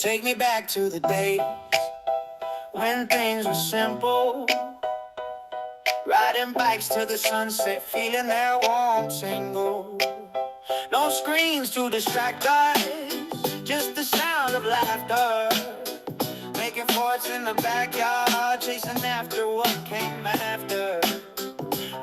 Take me back to the days when things were simple. Riding bikes to the sunset, feeling that warm tingle. No screens to distract us, just the sound of laughter. Making forts in the backyard, chasing after what came after.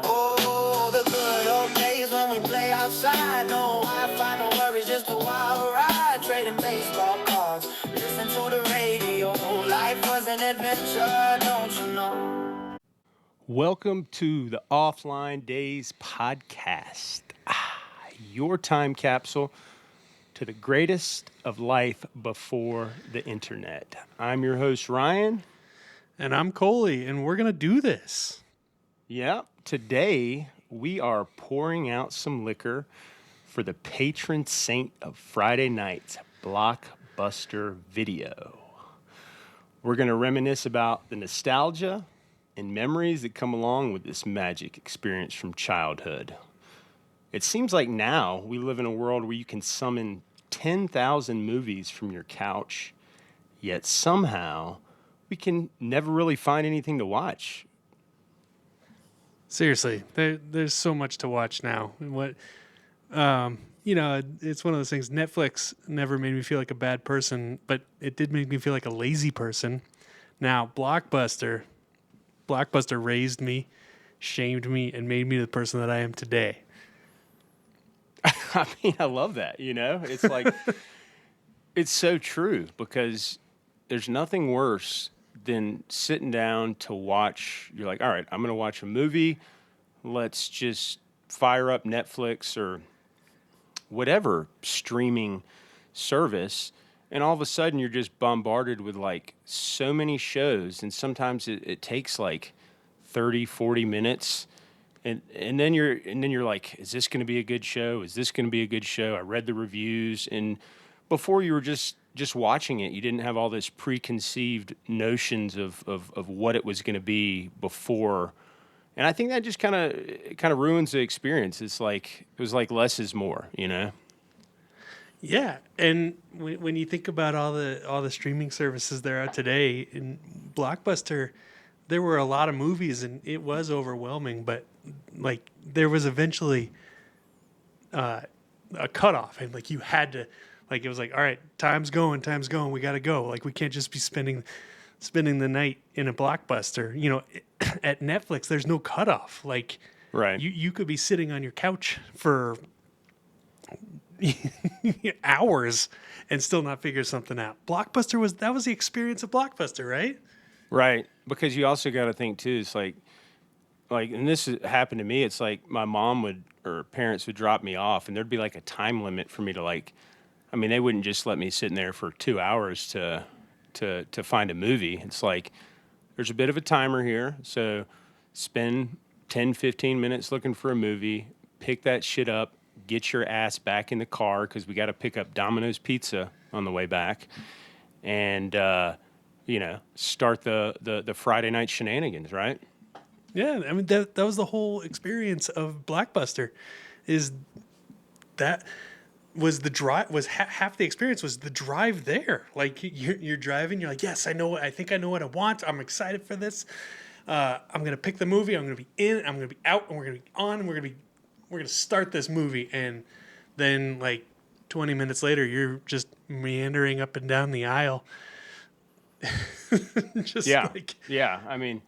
Oh, the good old days when we play outside. No Wi-Fi, no worries, just a wild ride. Trading baseball cards, listen to the radio. Life was an adventure, don't you know? Welcome to the Offline Daze podcast, your time capsule to the greatest of life before the internet. I'm your host, Ryan. And I'm Coley, and we're going to do this. Yeah, today we are pouring out some liquor for the patron saint of Friday nights, Blockbuster Video. We're going to reminisce about the nostalgia and memories that come along with this magic experience from childhood. It seems like now we live in a world where you can summon 10,000 movies from your couch, yet somehow we can never really find anything to watch. Seriously, there's so much to watch now. What, it's one of those things. Netflix never made me feel like a bad person, but it did make me feel like a lazy person. Now, Blockbuster raised me, shamed me, and made me the person that I am today. I mean, I love that, It's like, it's so true because there's nothing worse than sitting down to watch. You're like, all right, I'm going to watch a movie. Let's just fire up Netflix or whatever streaming service. And all of a sudden you're just bombarded with like so many shows. And sometimes it takes like 30, 40 minutes. And then you're like, is this going to be a good show? Is this going to be a good show? I read the reviews, and before you were just watching it, you didn't have all this preconceived notions of what it was going to be before. And I think that just kind of ruins the experience. It was like less is more, Yeah, and when you think about all the streaming services there are today, in Blockbuster, there were a lot of movies, and it was overwhelming. But like, there was eventually a cutoff, and like you had to, like, it was like, all right, time's going, we got to go. Like, we can't just be spending the night in a Blockbuster. At Netflix, there's no cutoff. Like, right, you could be sitting on your couch for hours and still not figure something out. Blockbuster was the experience of Blockbuster, right? Right, because you also got to think too. It's like, and this happened to me. It's like my mom or parents would drop me off, and there'd be like a time limit for me to they wouldn't just let me sit in there for 2 hours to find a movie. It's like, there's a bit of a timer here, so spend 10, 15 minutes looking for a movie, pick that shit up, get your ass back in the car because we got to pick up Domino's Pizza on the way back, and start the Friday night shenanigans, right? Yeah, I mean that was the whole experience of Blockbuster. Is that was the drive? Was half the experience was the drive there? Like, you're driving, you're like, yes, I think I know what I want. I'm excited for this. I'm gonna pick the movie. I'm gonna be in. I'm gonna be out, and we're gonna be on. And we're gonna start this movie, and then like 20 minutes later, you're just meandering up and down the aisle. Yeah. I mean,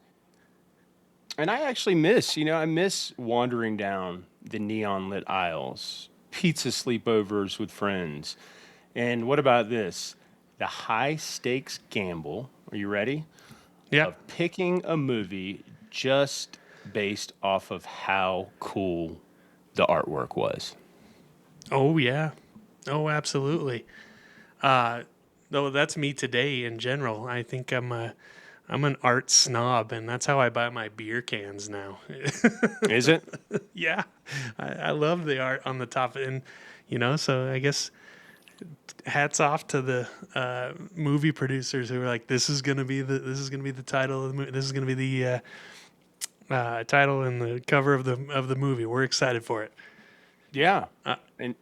and I actually miss wandering down the neon lit aisles, pizza sleepovers with friends. And what about this? The high stakes gamble. Are you ready? Yeah. Of picking a movie just based off of how cool the artwork was. Oh yeah. Oh, absolutely. Though that's me today in general. I think I'm an art snob, and that's how I buy my beer cans now. Is it? Yeah, I love the art on the top, and so I guess hats off to the movie producers who are like, this is gonna be the title of the movie. This is gonna be the title and the cover of the movie. We're excited for it. Yeah, and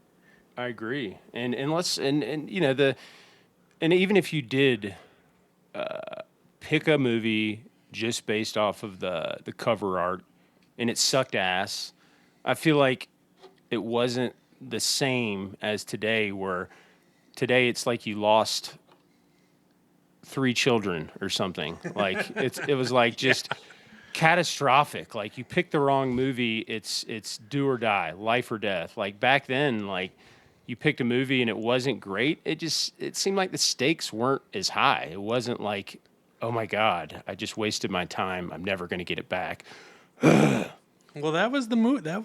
I agree. And and even if you did pick a movie just based off of the cover art and it sucked ass, I feel like it wasn't the same as today, where today it's like you lost three children or something. Like it was like just catastrophic. Like you picked the wrong movie, it's do or die, life or death. Like back then, like you picked a movie and it wasn't great. It seemed like the stakes weren't as high. It wasn't like, oh my God, I just wasted my time. I'm never gonna get it back. Well, that was the movie. That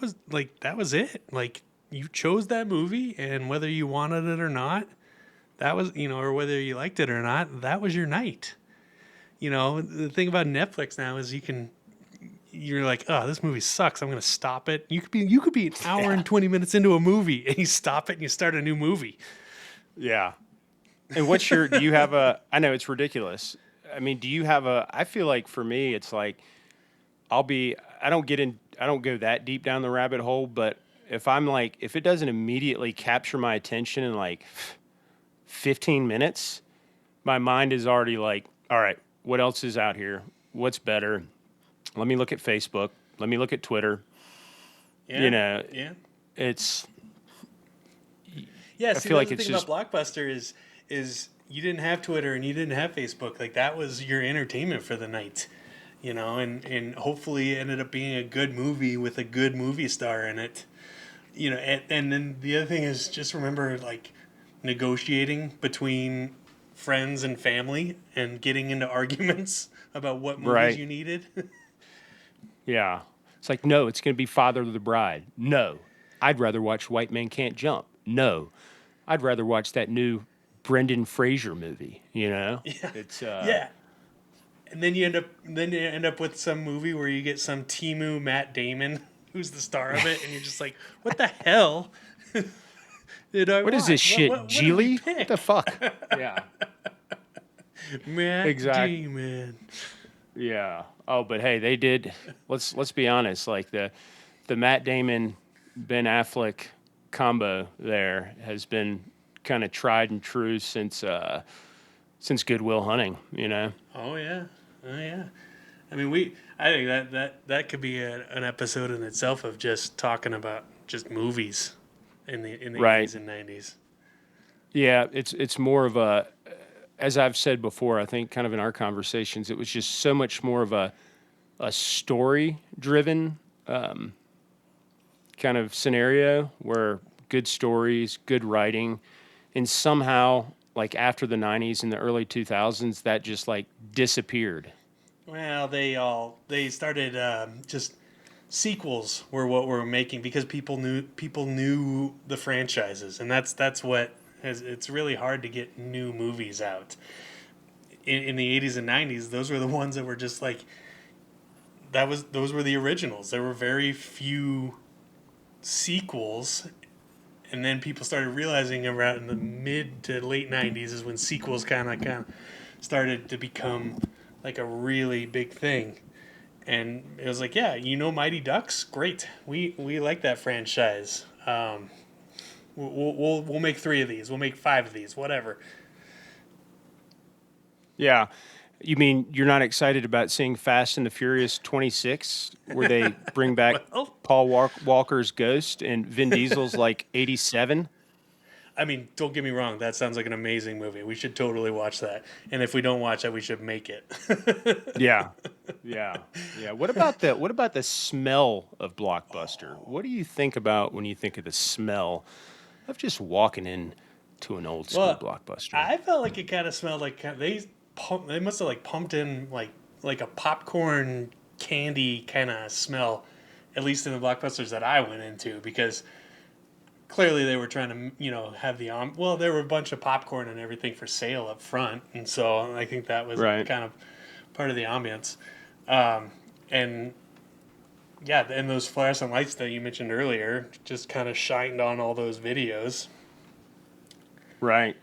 was it. Like you chose that movie, and whether you wanted it or not, that was, or whether you liked it or not, that was your night. The thing about Netflix now is you're like, oh, this movie sucks. I'm gonna stop it. You could be an hour and 20 minutes into a movie, and you stop it and you start a new movie. Yeah. And do you have I know it's ridiculous. I mean, do you have I feel like for me, it's like, I don't go that deep down the rabbit hole, but if it doesn't immediately capture my attention in like 15 minutes, my mind is already like, all right, what else is out here? What's better? Let me look at Facebook. Let me look at Twitter. Yeah. It's, Yeah, I see, feel that's like the it's thing just, about Blockbuster is you didn't have Twitter and you didn't have Facebook. Like that was your entertainment for the night, and hopefully it ended up being a good movie with a good movie star in it. And then the other thing is just remember like negotiating between friends and family and getting into arguments about what movies right. you needed. Yeah. It's like, no, it's going to be Father of the Bride. No. I'd rather watch White Man Can't Jump. No. I'd rather watch that new Brendan Fraser movie, Yeah. It's Yeah. And then you end up with some movie where you get some Timu Matt Damon who's the star of it, and you're just like, what the hell did I what is watch? this shit, What did we Geely? What pick? the fuck? Yeah. Matt Exactly. Damon. Yeah. Oh, but hey, they did. Let's be honest. Like the Matt Damon Ben Affleck combo there has been kind of tried and true since Good Will Hunting. Oh yeah, oh yeah. I mean, I think that could be an episode in itself of just talking about just movies in the Right. 80s and 90s. Yeah. It's more of a, as I've said before, I think kind of in our conversations, it was just so much more of a story driven kind of scenario where good stories, good writing, and somehow like after the 90s and the early 2000s, that just like disappeared. Well, they started just sequels were what we're making because people knew the franchises, and that's what has, it's really hard to get new movies out. In the 80s and 90s, those were the ones that were just like those were the originals. There were very few sequels, and then people started realizing around in the mid to late 90s is when sequels kind of started to become like a really big thing. And it was like, yeah, Mighty Ducks, great. We like that franchise. We'll make 3 of these. We'll make 5 of these. Whatever. Yeah. You mean you're not excited about seeing Fast and the Furious 26, where they bring back Well, Paul Walker's ghost and Vin Diesel's like 87? I mean, don't get me wrong. That sounds like an amazing movie. We should totally watch that. And if we don't watch it, we should make it. Yeah. Yeah. Yeah. What about the smell of Blockbuster? What do you think about when you think of the smell of just walking in to an old school Well, Blockbuster? I felt like it kind of smelled like they must have like pumped in like a popcorn candy kind of smell, at least in the Blockbusters that I went into, because clearly they were trying to have the well, there were a bunch of popcorn and everything for sale up front, and so I think that was Right. kind of part of the ambience. And yeah, and those fluorescent lights that you mentioned earlier just kind of shined on all those videos. Right.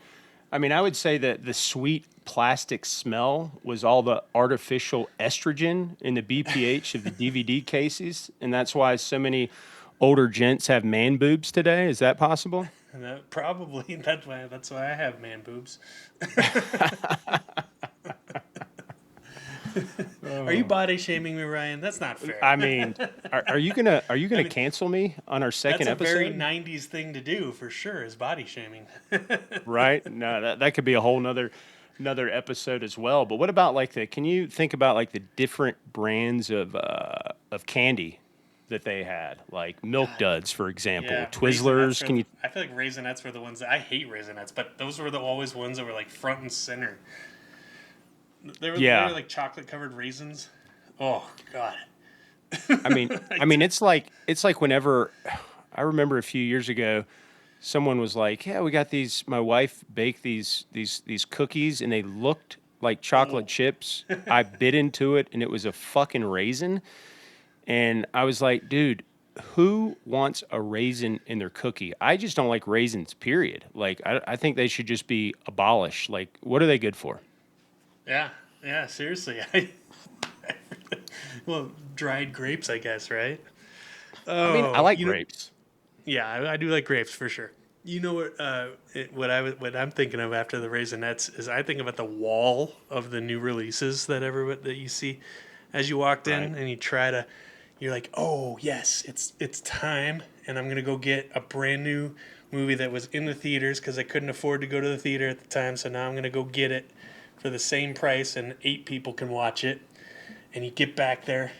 I mean, I would say that the sweet plastic smell was all the artificial estrogen in the BPH of the DVD cases, and that's why so many older gents have man boobs today. Is that possible? And that probably that's why I have man boobs. Are you body shaming me, Ryan? That's not fair. I mean, are you gonna cancel me on our second That's a very episode? '90s thing to do for sure. Is body shaming. Right? No, that could be a whole another episode as well. But what about like can you think about like the different brands of candy that they had, like Milk Duds, for example, Yeah, Twizzlers? Can you? I feel like Raisinets were the ones that I hate Raisinets, but those were always ones that were like front and center. They were Yeah, like chocolate covered raisins. Oh God. it's like whenever I remember a few years ago, someone was like, "Yeah, we got these." My wife baked these cookies, and they looked like chocolate chips. I bit into it, and it was a fucking raisin. And I was like, "Dude, who wants a raisin in their cookie? I just don't like raisins. Period. Like, I think they should just be abolished. Like, what are they good for?" Yeah, yeah. Seriously, well, dried grapes, I guess, right? I mean, I Oh, like grapes. yeah, I do like grapes for sure. You know what? What I'm thinking of after the Raisinets is I think about the wall of the new releases that you see as you walked in, Right. and you're like, oh yes, it's time, and I'm gonna go get a brand new movie that was in the theaters because I couldn't afford to go to the theater at the time, so now I'm gonna go get it for the same price, and 8 people can watch it. And you get back there,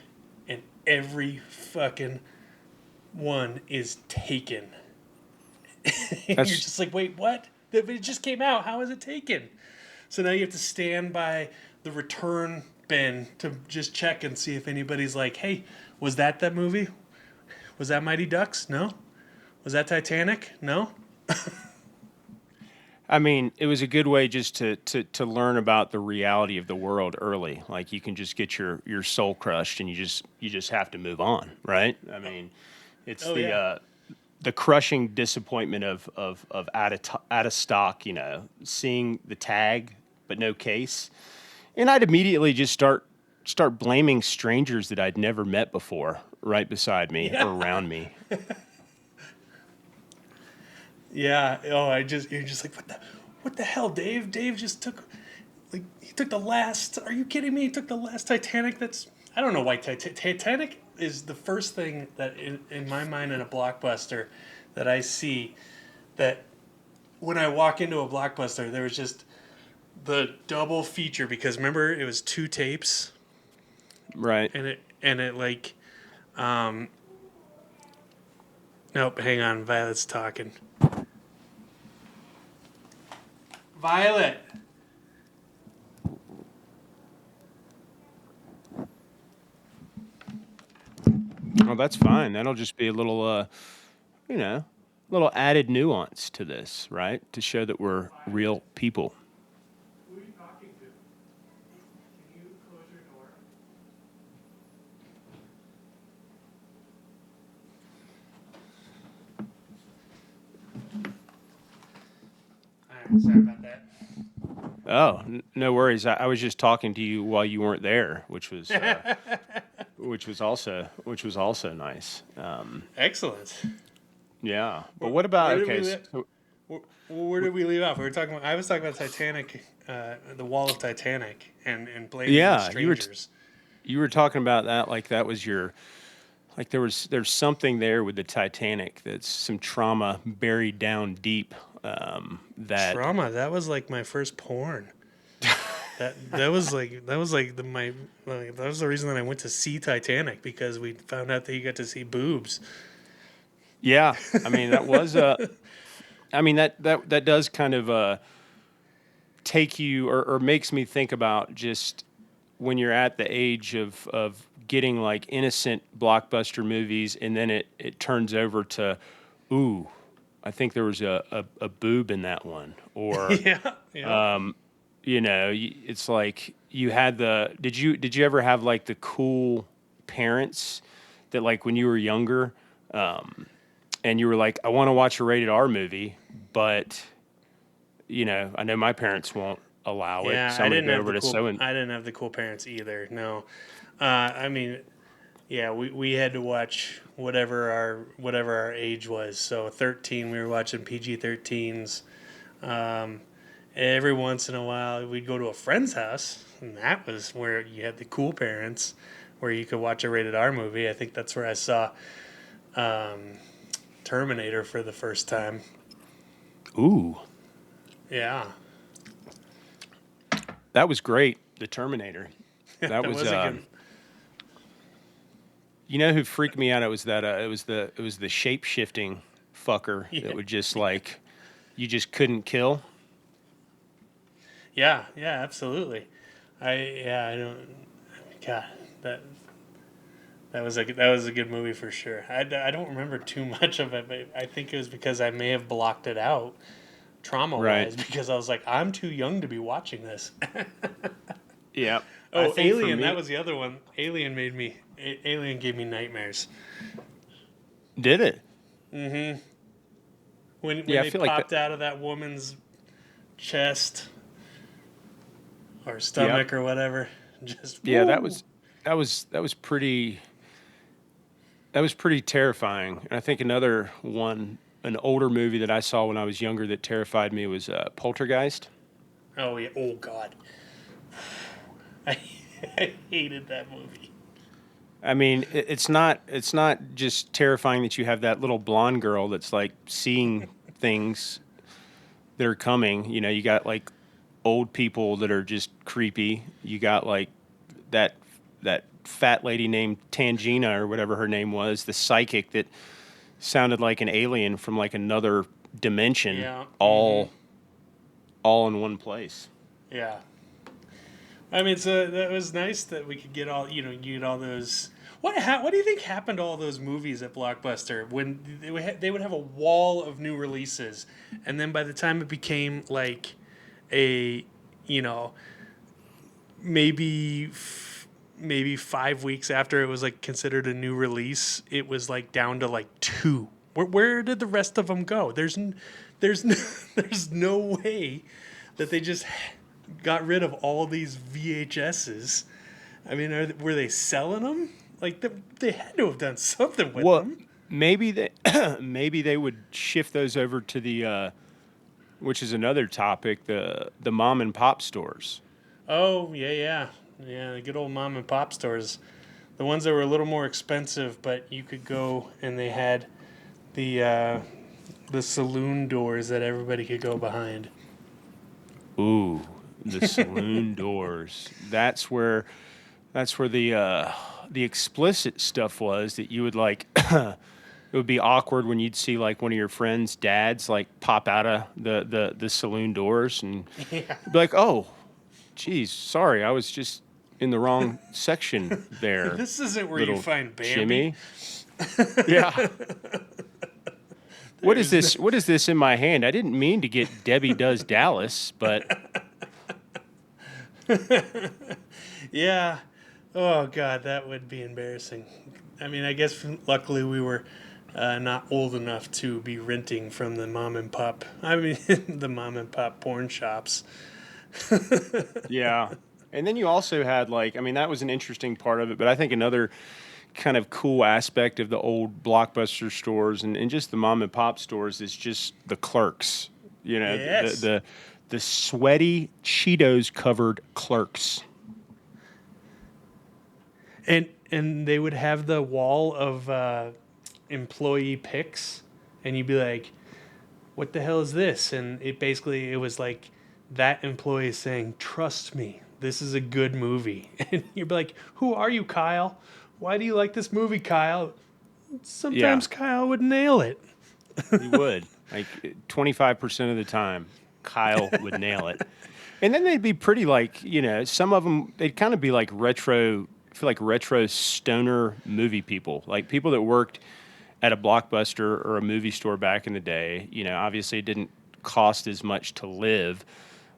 and every fucking one is taken. You're That's just like, wait, what? It just came out. How is it taken? So now you have to stand by the return bin to just check and see if anybody's like, hey, was that movie? Was that Mighty Ducks? No. Was that Titanic? No. I mean, it was a good way just to learn about the reality of the world early. Like you can just get your soul crushed, and you just have to move on, right? I mean, it's Oh yeah. the crushing disappointment of out of stock. Seeing the tag but no case, and I'd immediately just start blaming strangers that I'd never met before, right beside me or Yeah. around me. Yeah. Oh, you're just like, what the hell, Dave? Dave just took, like, he took the last. Are you kidding me? He took the last Titanic. I don't know why Titanic is the first thing that in my mind in a blockbuster that I see that when I walk into a blockbuster, there was just the double feature because remember it was 2 tapes Right. and it like nope, hang on, Violet's talking. Violet. Oh, that's fine. That'll just be a little added nuance to this, right? To show that we're real people. Who are you talking to? Can you close your door? Alright, sorry about that. Oh, no worries. I was just talking to you while you weren't there, which was also nice. Excellent. Yeah. But what about Where did okay? we where did we leave off? I was talking about Titanic, the wall of Titanic, and blaming the Yeah, strangers. you were talking about that like that was your like there's something there with the Titanic that's some trauma buried down deep. That Trauma. That was like my first porn. That was like that was the reason that I went to see Titanic because we found out that you got to see boobs. Yeah, I mean that was I mean that does kind of take you or makes me think about just when you're at the age of getting like innocent blockbuster movies and then it turns over to ooh, I think there was a boob in that one or Yeah. Yeah. it's like you had did you ever have like the cool parents that like when you were younger and you were like, I want to watch a rated R movie, but I know my parents won't allow it, Yeah, so I'm gonna go over to so and I didn't have the cool parents either. No, I mean, Yeah, we had to watch whatever our age was. So 13, we were watching PG-13s. Um, every once in a while, we'd go to a friend's house, and that was where you had the cool parents, where you could watch a rated R movie. I think that's where I saw um, Terminator for the first time. Ooh, Yeah, that was great. The Terminator. That that was. was a good. You know who freaked me out? It was that. It was the shape shifting fucker Yeah, that would just like you just couldn't kill. yeah, yeah, absolutely. I don't. God, that that was a good movie for sure. I don't remember too much of it, but I think it was because I may have blocked it out trauma Right. wise because I was like, I'm too young to be watching this. Yeah. I Oh, think for Alien, that me, was the other one. Alien gave me nightmares. did it? When Yeah, I they feel like that. popped out of that woman's chest or Yep. stomach or whatever, just Yeah, woo. that was pretty that was pretty terrifying. And I think another one, an older movie that I saw when I was younger that terrified me was Poltergeist. Oh yeah, oh god. I, I hated that movie. I mean, it's not just terrifying that you have that little blonde girl that's like seeing things that are coming. You know, you got like old people that are just creepy. You got like that that fat lady named Tangina or whatever her name was, the psychic that sounded like an alien from like another dimension, Yeah. all in one place. Yeah. I mean, so that was nice that we could get all get all those. What do you think happened to all those movies at Blockbuster when they would have a wall of new releases, and then by the time it became like a, you know, maybe maybe 5 weeks after it was like considered a new release, it was like down to like two. Where did the rest of them go? There's no, there's no way that they just got rid of all these VHSs. I mean, were they selling them? Like they had to have done something with Well, them. maybe they maybe they would shift those over to the which is another topic, the mom and pop stores. Oh yeah, yeah, yeah. The good old mom and pop stores, the ones that were a little more expensive, but you could go and they had the uh, the saloon doors that everybody could go behind. Ooh, the saloon doors. That's where the explicit stuff was that you would like it would be awkward when you'd see like one of your friends' dads like pop out of the saloon doors and Yeah. you'd be like, "Oh, geez, sorry, I was just in the wrong section there, This isn't where you little find Bambi. Jimmy." Yeah. What is There's no. this? What is this in my hand? I didn't mean to get Debbie Does Dallas, but Yeah. Oh God, that would be embarrassing. I mean, I guess luckily we were not old enough to be renting from the mom and pop. I mean, the mom and pop porn shops. yeah. And then you also had like, I mean, that was an interesting part of it, but I think another kind of cool aspect of the old Blockbuster stores and just the mom and pop stores is just the clerks. You know, Yes. the sweaty Cheetos covered clerks. And they would have the wall of employee pics, and you'd be like, "What the hell is this?" And it was like that employee saying, "Trust me, this is a good movie." And you'd be like, "Who are you, Kyle? Why do you like this movie, Kyle?" Yeah, Sometimes Kyle would nail it. he would. Like 25% of the time, Kyle would nail it. And then they'd be pretty like, you know, some of them, they'd kind of be like retro, I feel like retro stoner movie people, like people that worked at a Blockbuster or a movie store back in the day. You know, obviously it didn't cost as much to live.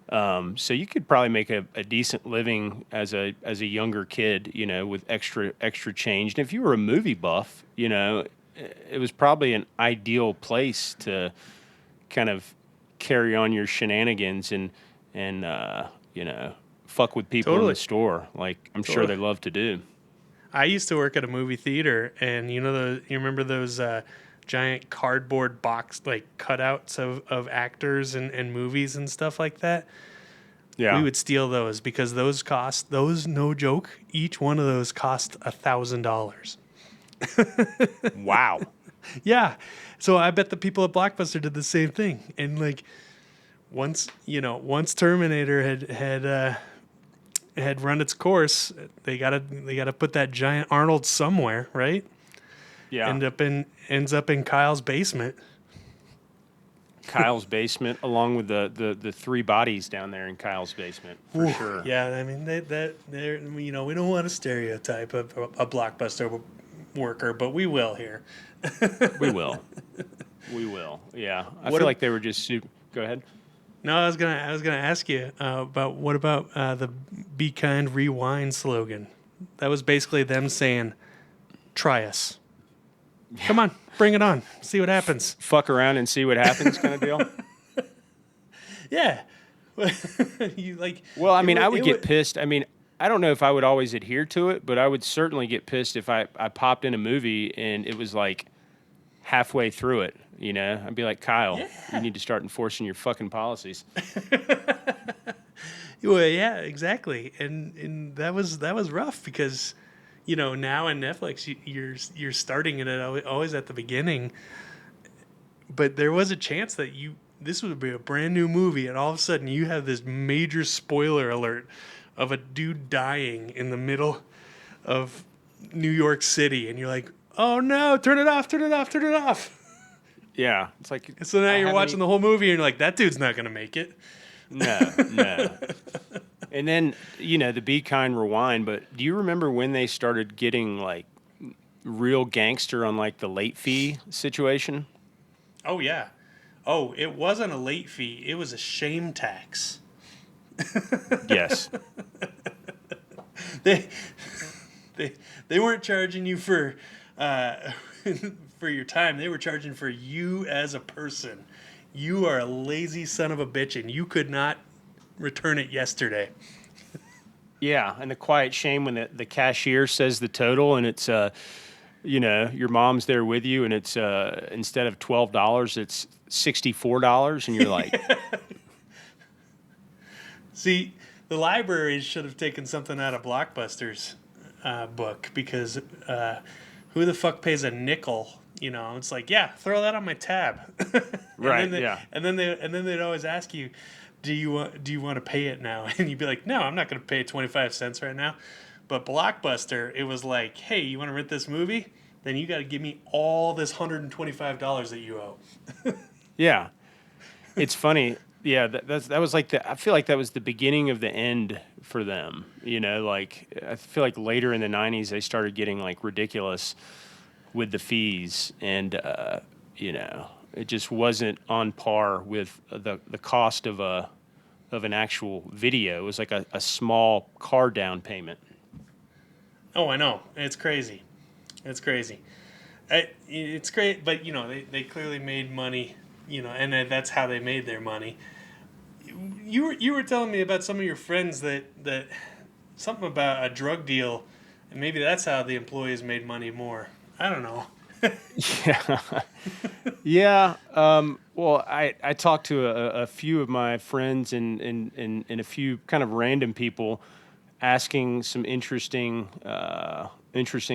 So you could probably make a decent living as a younger kid, you know, with extra change. And if you were a movie buff, you know, it was probably an ideal place to kind of carry on your shenanigans and you know fuck with people in the Totally, store like I'm sure totally. they love to do. I used to work at a movie theater, and you remember those giant cardboard box like cutouts of actors and movies and stuff like that. Yeah. We would steal those because those no joke, each one of those cost $1,000. Wow. Yeah. So I bet the people at Blockbuster did the same thing. And like once Terminator had run its course, they gotta put that giant Arnold somewhere, right? Yeah. Ends up in Kyle's basement. Kyle's basement, along with the three bodies down there in Kyle's basement, for sure. Yeah, I mean they're we don't want to stereotype a Blockbuster worker, but we will here. We will. We will. Yeah. I What feel a- like they were just super. Go ahead. No, I was gonna ask you about what about the "Be Kind, Rewind" slogan? That was basically them saying, "Try us. Come on, bring it on. See what happens." Fuck around and see what happens, kind of deal. Yeah. You like. Well, I mean, I it would get pissed. I mean, I don't know if I would always adhere to it, but I would certainly get pissed if I popped in a movie and it was like halfway through it. You know, I'd be like, Kyle, you need to start enforcing your fucking policies. Well, yeah, exactly, and that was rough because, now in Netflix you're starting it at always at the beginning, but there was a chance that this would be a brand new movie, and all of a sudden you have this major spoiler alert of a dude dying in the middle of New York City, and you're like, oh no, turn it off, turn it off, turn it off. Yeah, it's like So now you're watching the whole movie, and you're like, that dude's not gonna make it. No. And then, the Be Kind Rewind, but do you remember when they started getting like real gangster on like the late fee situation? Oh yeah. Oh, it wasn't a late fee. It was a shame tax. Yes. They weren't charging you for for your time. They were charging for you as a person. You are a lazy son of a bitch, and you could not return it yesterday. Yeah, and the quiet shame when the cashier says the total and it's your mom's there with you and it's instead of $12 it's $64 and you're like See, the libraries should have taken something out of Blockbuster's book because who the fuck pays a nickel? It's like, yeah, throw that on my tab. right, And then they'd always ask you, do you want to pay it now? And you'd be like, no, I'm not going to pay 25 cents right now. But Blockbuster, it was like, hey, you want to rent this movie? Then you got to give me all this $125 that you owe. Yeah. It's funny. Yeah, that was like I feel like that was the beginning of the end for them. Like I feel like later in the 90s they started getting like ridiculous with the fees and it just wasn't on par with the cost of an actual video. It was like a small car down payment. Oh, I know. It's crazy. It's crazy. It's great, but they clearly made money, and that's how they made their money. You were telling me about some of your friends that something about a drug deal, and maybe that's how the employees made money more. I don't know. Yeah. Yeah. Well, I talked to a few of my friends and a few kind of random people asking some interesting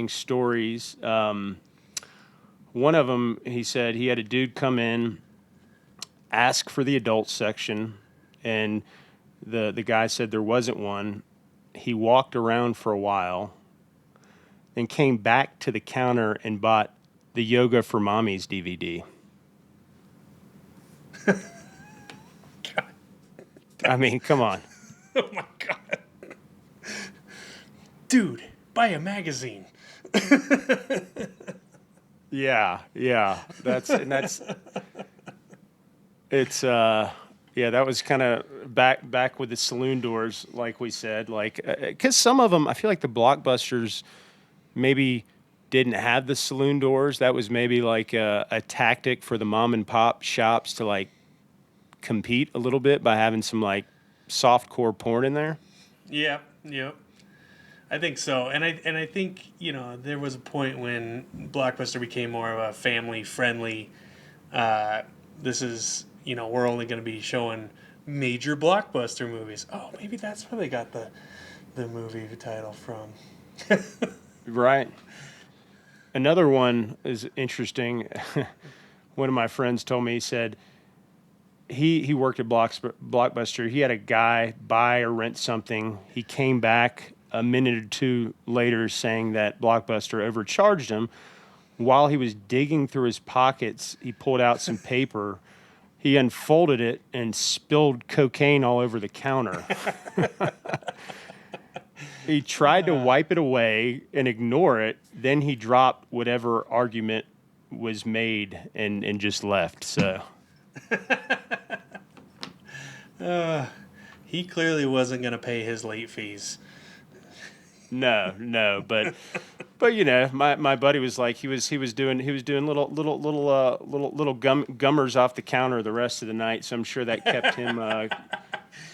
stories. One of them, he said he had a dude come in, ask for the adult section, and the guy said there wasn't one. He walked around for a while, then came back to the counter and bought the Yoga for Mommies DVD. I mean, come on. Oh my god. Dude, buy a magazine. Yeah. That was kind of back with the saloon doors, like we said, like, because some of them, I feel like the Blockbusters maybe didn't have the saloon doors. That was maybe like a tactic for the mom and pop shops to like compete a little bit by having some like softcore porn in there. Yeah, yep. I think so, and I think there was a point when Blockbuster became more of a family friendly. This is we're only going to be showing major Blockbuster movies. Oh, maybe that's where they got the movie title from. Right. Another one is interesting. One of my friends told me, he said he worked at Blockbuster. He had a guy buy or rent something. He came back a minute or two later saying that Blockbuster overcharged him. While he was digging through his pockets, he pulled out some paper. He unfolded it and spilled cocaine all over the counter. He tried to wipe it away and ignore it. Then he dropped whatever argument was made and just left. So He clearly wasn't going to pay his late fees. no, but my buddy was like he was doing little gummers off the counter the rest of the night. So I'm sure that kept him. Well,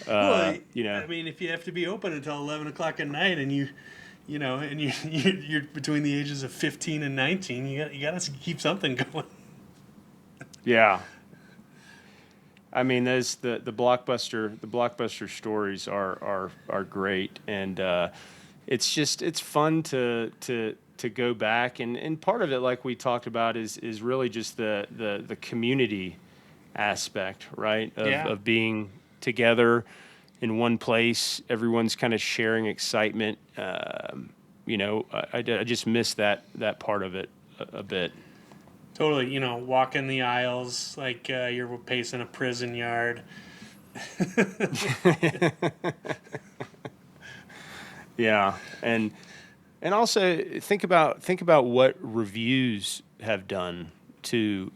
I mean, if you have to be open until 11 o'clock at night, and you're between the ages of 15 and 19, you got to keep something going. Yeah. I mean, there's the Blockbuster stories are great, and it's fun to go back, and part of it, like we talked about, is really just the community aspect, right? Of being together in one place, everyone's kind of sharing excitement. I just miss that part of it a bit. Totally, walking the aisles like you're pacing a prison yard. Yeah, and also think about what reviews have done to,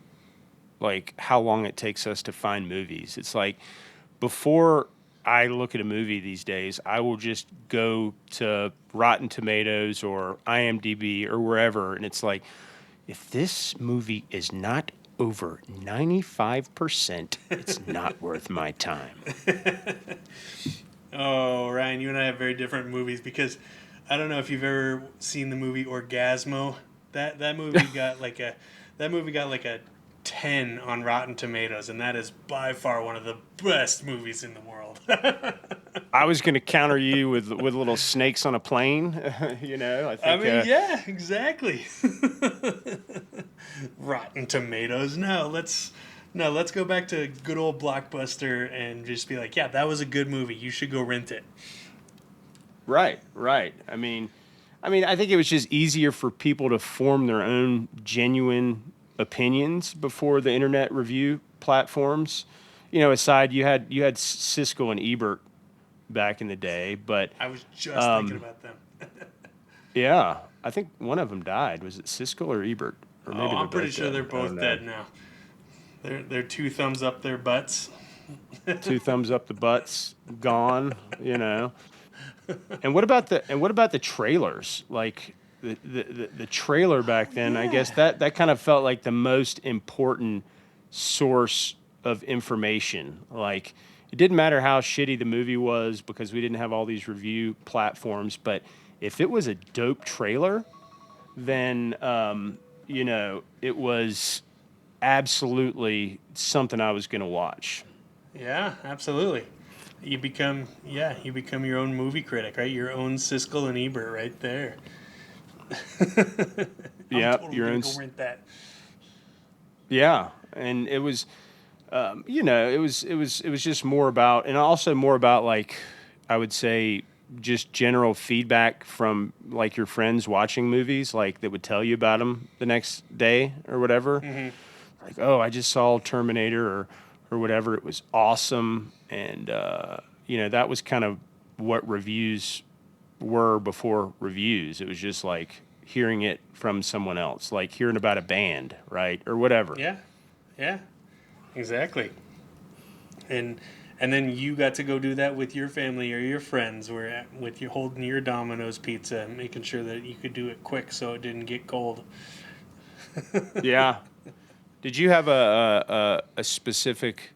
like, how long it takes us to find movies. It's like, before I look at a movie these days, I will just go to Rotten Tomatoes or IMDb or wherever, and it's like, if this movie is not over 95%, it's not worth my time. Oh, Ryan, you and I have very different movies, because I don't know if you've ever seen the movie Orgasmo. That movie got like a 10 on Rotten Tomatoes, and that is by far one of the best movies in the world. I was going to counter you with little snakes on a plane. I think. Yeah, exactly. Rotten Tomatoes. No, let's go back to good old Blockbuster and just be like, yeah, that was a good movie. You should go rent it. Right. I mean, I think it was just easier for people to form their own genuine opinions before the internet review platforms. Aside, you had Siskel and Ebert back in the day, but I was just thinking about them. yeah, I think one of them died. Was it Siskel or Ebert? Or maybe I'm pretty sure dead. they're both dead now. They're two thumbs up their butts. Two thumbs up the butts, gone. And what about the trailers? Like the trailer back then, I guess that kind of felt like the most important source of information. Like, it didn't matter how shitty the movie was, because we didn't have all these review platforms, but if it was a dope trailer, then it was absolutely something I was going to watch. Yeah, absolutely. You become your own movie critic, right? Your own Siskel and Ebert right there. Yeah, totally your own. go rent that. Yeah, and it was, it was just more about, and also more about, like, I would say, just general feedback from, like, your friends watching movies, like, that would tell you about them the next day or whatever. Mm-hmm. Like, oh, I just saw Terminator or whatever. It was awesome, and that was kind of what reviews were before reviews. It was just like hearing it from someone else, like hearing about a band, right, or whatever. Yeah, exactly. And then you got to go do that with your family or your friends, with you holding your Domino's pizza and making sure that you could do it quick so it didn't get cold. Yeah. Did you have a specific,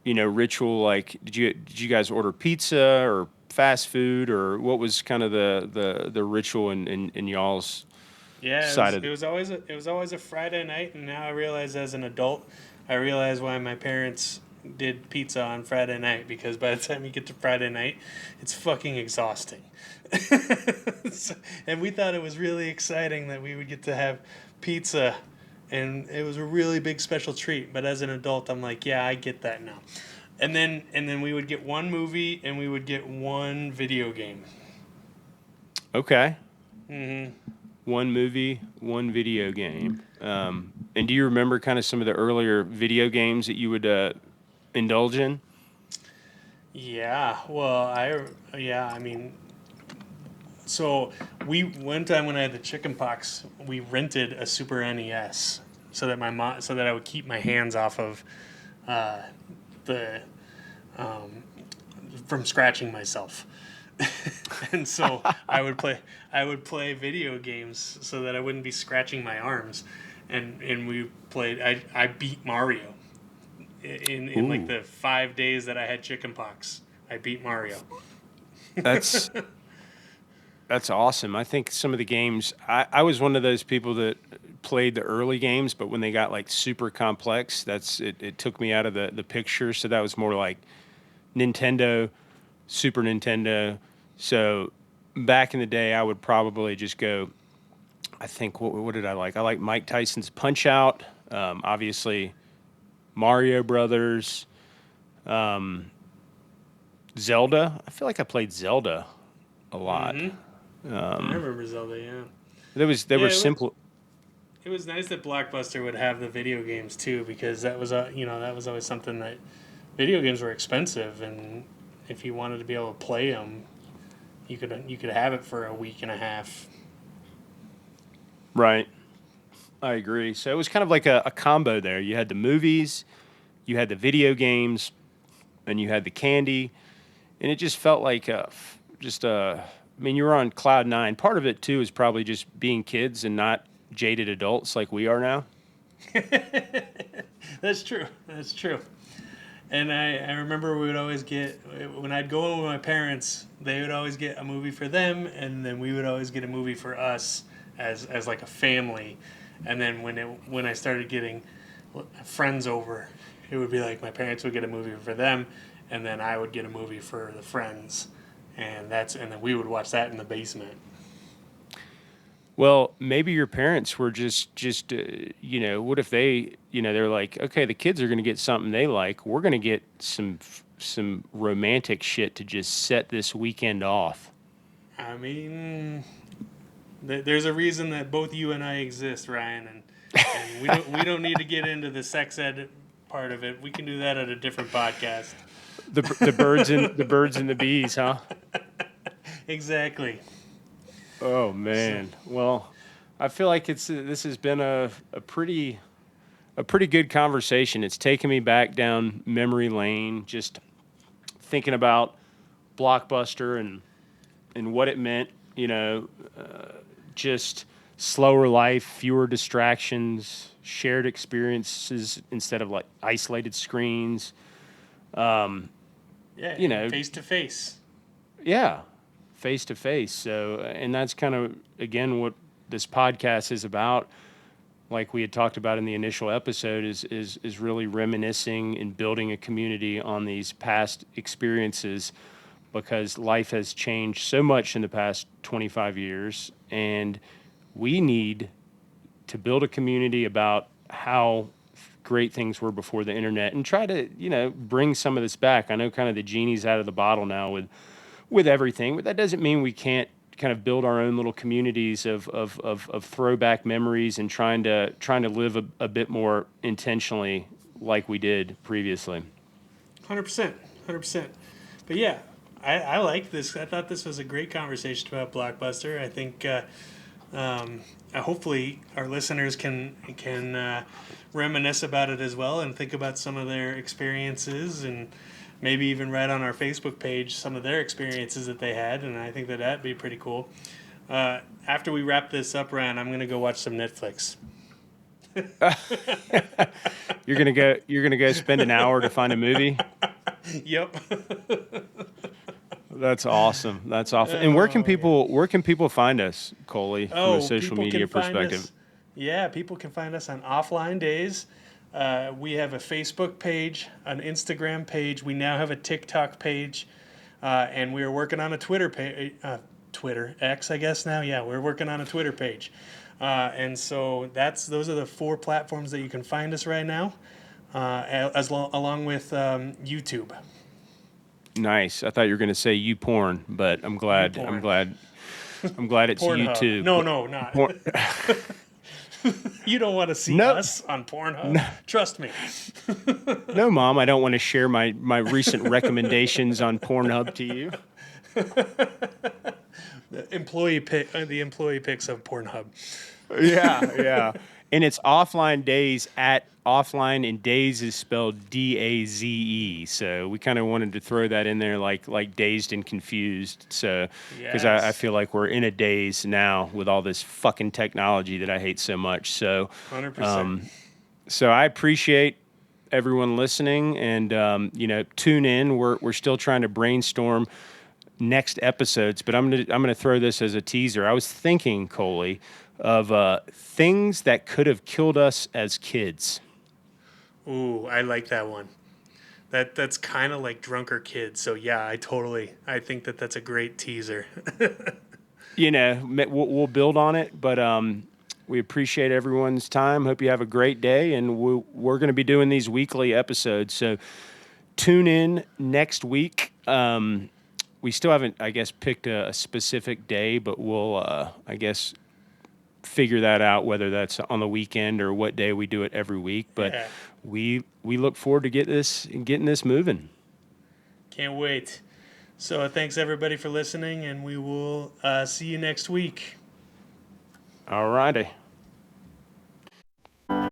ritual? Like, did you guys order pizza or fast food, or what was kind of the ritual in y'all's Yeah, side of it it? was always a Friday night, and now I realize as an adult, I realize why my parents did pizza on Friday night, because by the time you get to Friday night, it's fucking exhausting. And we thought it was really exciting that we would get to have pizza, and it was a really big special treat. But as an adult, I'm like, yeah, I get that now. And then we would get one movie and we would get one video game. Okay. One movie, one video game. And do you remember kind of some of the earlier video games that you would indulge in? Yeah, well, I mean, so we one time when I had the chicken pox, we rented a Super NES so that I would keep my hands off of the from scratching myself. And so I would play video games so that I wouldn't be scratching my arms. And we played I beat Mario in like Ooh. the 5 days that I had chicken pox. I beat Mario. That's that's awesome. I think some of the games, I was one of those people that played the early games, but when they got like super complex, it took me out of the picture. So that was more like Nintendo, Super Nintendo. So back in the day, I would probably just go. I think what did I like? I like Mike Tyson's Punch Out. Obviously, Mario Brothers, Zelda. I feel like I played Zelda a lot. I remember Zelda, yeah. They Yeah, were simple. it was nice that Blockbuster would have the video games too, because that was that was always something that video games were expensive, and if you wanted to be able to play them, you could have it for a week and a half. Right. I agree. So it was kind of like a combo there. You had the movies, you had the video games, and you had the candy, and it just felt like I mean, you were on cloud nine. Part of it too is probably just being kids and not jaded adults like we are now. That's true. That's true. And I remember we would always get, when I'd go over with my parents, they would always get a movie for them, and then we would always get a movie for us as like a family. And then when I started getting friends over, it would be like my parents would get a movie for them, and then I would get a movie for the friends, and then we would watch that in the basement. Well, maybe your parents were just what if they, they're like, okay, the kids are going to get something they like. We're going to get some romantic shit to just set this weekend off. I mean, there's a reason that both you and I exist, Ryan, and we don't need to get into the sex ed part of it. We can do that at a different podcast. The birds and the bees, huh? Exactly. Oh man. Well, I feel like this has been a pretty good conversation. It's taken me back down memory lane, just thinking about Blockbuster and what it meant. Just slower life, fewer distractions, shared experiences instead of like isolated screens. Yeah, face to face. Yeah, face to face. So, and that's kind of again what this podcast is about. Like we had talked about in the initial episode, is really reminiscing and building a community on these past experiences, because life has changed so much in the past 25 years, and we need to build a community about how great things were before the internet, and try to bring some of this back. I know kind of the genie's out of the bottle now with everything, but that doesn't mean we can't kind of build our own little communities of throwback memories, and trying to live a bit more intentionally like we did previously. 100%. 100%. But yeah, I like this. I thought this was a great conversation about Blockbuster. I think hopefully our listeners can reminisce about it as well, and think about some of their experiences, and maybe even write on our Facebook page some of their experiences that they had. And I think that'd be pretty cool. After we wrap this up, Ryan, I'm gonna go watch some Netflix. You're gonna go spend an hour to find a movie. Yep. That's awesome. That's awesome. And where can people find us, Coley, from a social people media can find perspective? us. Yeah, people can find us on Offline Daze. We have a Facebook page, an Instagram page. We now have a TikTok page, and we are working on a Twitter page. Twitter X, I guess now. Yeah, we're working on a Twitter page, and so those are the 4 platforms that you can find us right now, along with YouTube. Nice. I thought you were going to say you porn, but I'm glad. YouPorn. I'm glad. I'm glad it's you Pornhub. too. No, not. Porn- You don't want to see No. us on Pornhub. Trust me. No, Mom, I don't want to share my recent recommendations on Pornhub to you. The employee picks of Pornhub. Yeah. And it's Offline Daze at Offline, and Daze is spelled Daze. So we kind of wanted to throw that in there like dazed and confused. So because I Yes. feel like we're in a daze now with all this fucking technology that I hate so much. So 100%. so I appreciate everyone listening, and tune in. We're still trying to brainstorm next episodes, but I'm gonna throw this as a teaser. I was thinking, Coley, of things that could have killed us as kids. Ooh, I like that one. That's kind of like Drunker Kids. So yeah, I think that's a great teaser. We'll build on it, but we appreciate everyone's time. Hope you have a great day, and we're going to be doing these weekly episodes. So tune in next week. We still haven't, I guess, picked a specific day, but we'll, I guess, figure that out, whether that's on the weekend or what day we do it every week. But Yeah. we look forward to getting this moving. Can't wait. So thanks everybody for listening, and we will see you next week. All righty.